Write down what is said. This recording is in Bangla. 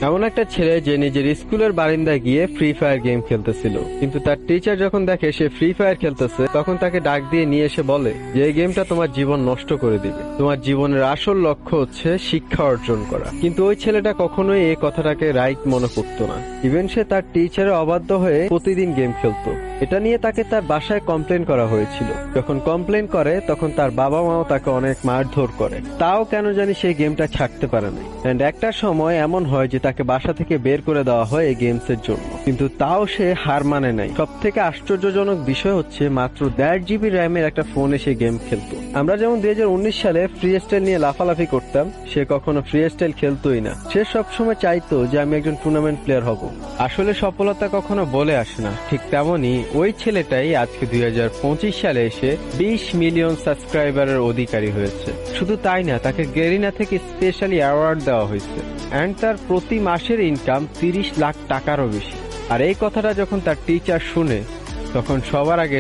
এমন একটা ছেলে যে নিজের স্কুলের বারিন্দায় গিয়ে ফ্রি ফায়ার গেম খেলতেছিল, কিন্তু তার টিচার যখন দেখে সে ফ্রি ফায়ার খেলতেছে তখন তাকে ডাক দিয়ে নিয়ে এসে বলে যে এই গেমটা তোমার জীবন নষ্ট করে দিবে, তোমার জীবনের আসল লক্ষ্য হচ্ছে শিক্ষা অর্জন করা। কিন্তু ওই ছেলেটা কখনোই এই কথাটাকে রাইট মনে করতো না। ইভেন সে তার টিচারে অবাধ্য হয়ে প্রতিদিন গেম খেলতো। এটা নিয়ে তাকে তার বাসায় কমপ্লেন করা হয়েছিল। যখন কমপ্লেন করে তখন তার বাবা মাও তাকে অনেক মারধর করে, তাও কেন জানি সেই গেমটা ছাড়তে পারে না। এন্ড একটা সময় এমন হয় যে তাকে বাসা থেকে বের করে দেওয়া হয় এই গেমস এর জন্য, কিন্তু তাও সে হার মানে নাই। সব থেকে আশ্চর্যজনক বিষয় হচ্ছে মাত্র 1.5 GB র্যামের একটা ফোনে সে গেম খেলতো। আমরা যেমন 2019 সালে ফ্রি স্টাইল নিয়ে লাফালাফি করতাম, সে কখনো ফ্রি স্টাইল খেলতোই না। সে সবসময় চাইতো যে আমি একজন টুর্নামেন্ট প্লেয়ার হব। আসলে সফলতা কখনো বলে আসে না, ঠিক তেমনই ওই ছেলেটাই আজকে 2025 সালে এসে 20 মিলিয়ন সাবস্ক্রাইবারের অধিকারী হয়েছে। শুধু তাই না, তাকে গেরিনা থেকে স্পেশালি অ্যাওয়ার্ড দেওয়া হয়েছে এন্ড তার প্রতি মাসের ইনকাম 30 লাখ টাকারও বেশি। আর এই কথাটা যখন তার টিচার শুনে তখন সবার আগে